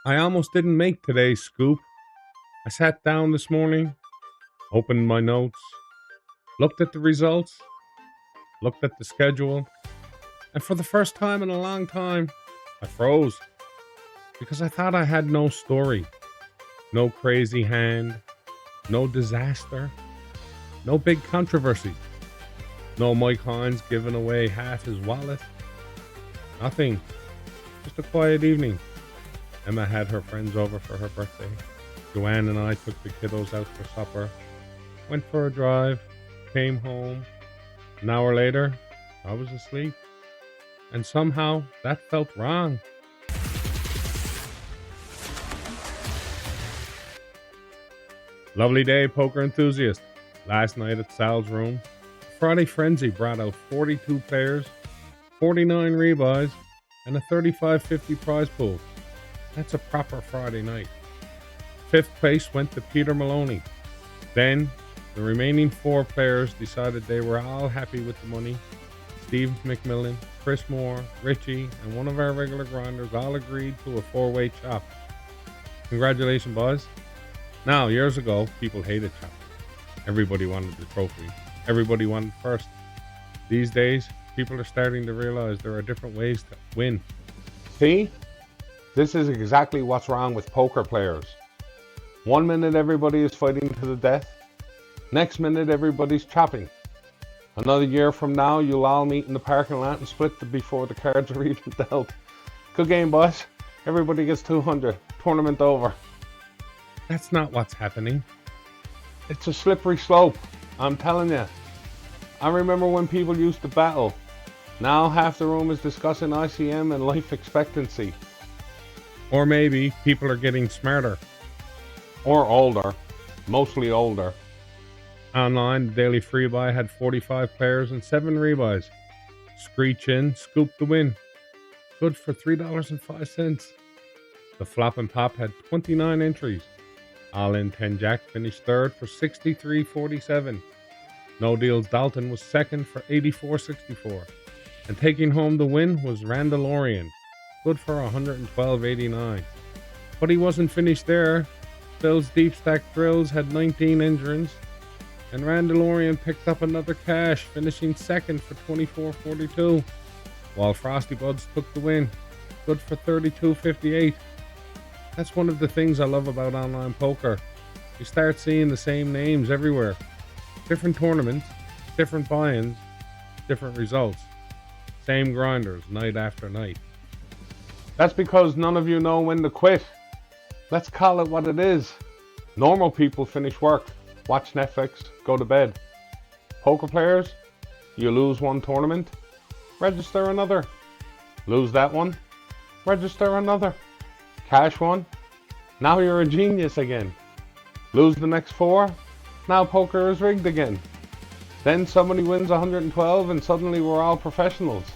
I almost didn't make today's scoop. I sat down this morning, opened my notes, looked at the results, looked at the schedule, and for the first time in a long time, I froze because I thought I had no story, no crazy hand, no disaster, no big controversy, no Mike Hines giving away half his wallet, nothing, just a quiet evening. Emma had her friends over for her birthday. Joanne and I took the kiddos out for supper, went for a drive, came home. An hour later, I was asleep. And somehow that felt wrong. Lovely day, poker enthusiast. Last night at Sal's room, Friday Frenzy brought out 42 players, 49 rebuys, and a 35.50 prize pool. That's a proper Friday night. Fifth place went to Peter Maloney. Then, the remaining 4 players decided they were all happy with the money. Steve McMillan, Chris Moore, Richie, and one of our regular grinders all agreed to a 4-way chop. Congratulations, boys. Now, years ago, people hated chopping. Everybody wanted the trophy. Everybody wanted first. These days, people are starting to realize there are different ways to win. See? This is exactly what's wrong with poker players. One minute everybody is fighting to the death. Next minute everybody's chopping. Another year from now you'll all meet in the parking lot and split before the cards are even dealt. Good game, boys. Everybody gets 200. Tournament over. That's not what's happening. It's a slippery slope, I'm telling you. I remember when people used to battle. Now half the room is discussing ICM and life expectancy. Or maybe people are getting smarter. Or older. Mostly older. Online, the daily free buy had 45 players and 7 rebuys. Screech in, scoop the win. Good for $3.05. The flop and pop had 29 entries. All in 10 Jack finished third for 63.47. No Deals Dalton was second for 84.64. And taking home the win was Randalorian. Good for 112.89. But he wasn't finished there. Phil's Deep Stack Thrills had 19 entrants. And Randalorian picked up another cash, finishing second for 24.42. While Frosty Buds took the win. Good for 32.58. That's one of the things I love about online poker. You start seeing the same names everywhere. Different tournaments, different buy-ins, different results. Same grinders, night after night. That's because none of you know when to quit. Let's call it what it is. Normal people finish work, watch Netflix, go to bed. Poker players, you lose one tournament, register another. Lose that one, register another. Cash one, now you're a genius again. Lose the next 4, now poker is rigged again. Then somebody wins 112 and suddenly we're all professionals.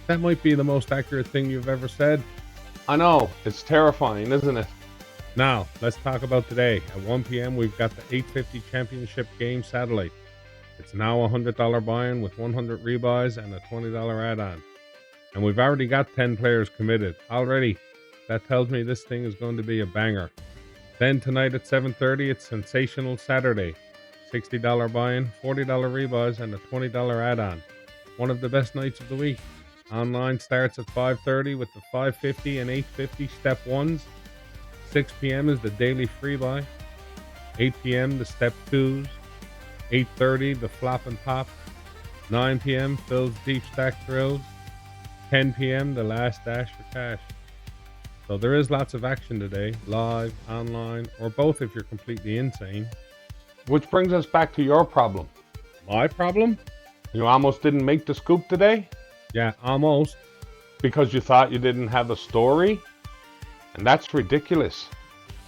That might be the most accurate thing you've ever said. I know, it's terrifying, isn't it? Now, let's talk about today. At 1 p.m., we've got the 850 Championship Game Satellite. It's now a $100 buy-in with 100 rebuys and a $20 add-on. And we've already got 10 players committed. Already. That tells me this thing is going to be a banger. Then tonight at 7:30, it's Sensational Saturday. $60 buy-in, $40 rebuys, and a $20 add-on. One of the best nights of the week. Online starts at 5:30 with the 550 and 850 step 1s. 6 p.m. is the daily free buy. 8 p.m. the step 2s. 8:30 the flop and pop. 9 p.m. Phil's Deep Stack Thrills. 10 p.m. the last dash for cash. So there is lots of action today, live, online, or both if you're completely insane. Which brings us back to your problem. My problem? You almost didn't make the scoop today? Yeah, almost. Because you thought you didn't have a story? And that's ridiculous.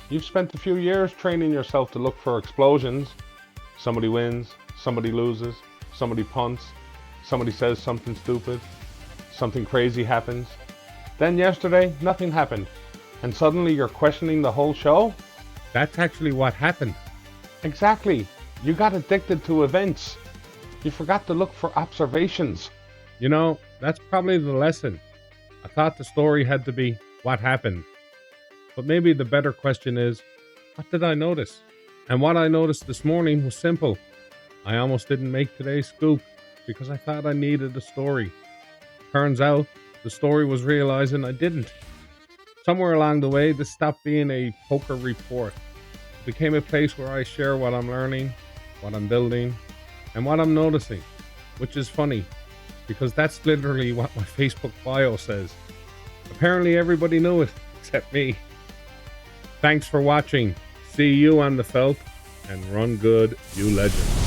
You've spent a few years training yourself to look for explosions. Somebody wins, somebody loses, somebody punts, somebody says something stupid, something crazy happens. Then yesterday, nothing happened. And suddenly you're questioning the whole show? That's actually what happened. Exactly. You got addicted to events. You forgot to look for observations. You know, that's probably the lesson. I thought the story had to be what happened. But maybe the better question is, what did I notice? And what I noticed this morning was simple. I almost didn't make today's scoop because I thought I needed a story. Turns out the story was realizing I didn't. Somewhere along the way, this stopped being a poker report. It became a place where I share what I'm learning, what I'm building, and what I'm noticing, which is funny because that's literally what my Facebook bio says. Apparently everybody knew it except me. Thanks for watching. See you on the felt, and run good, you legend.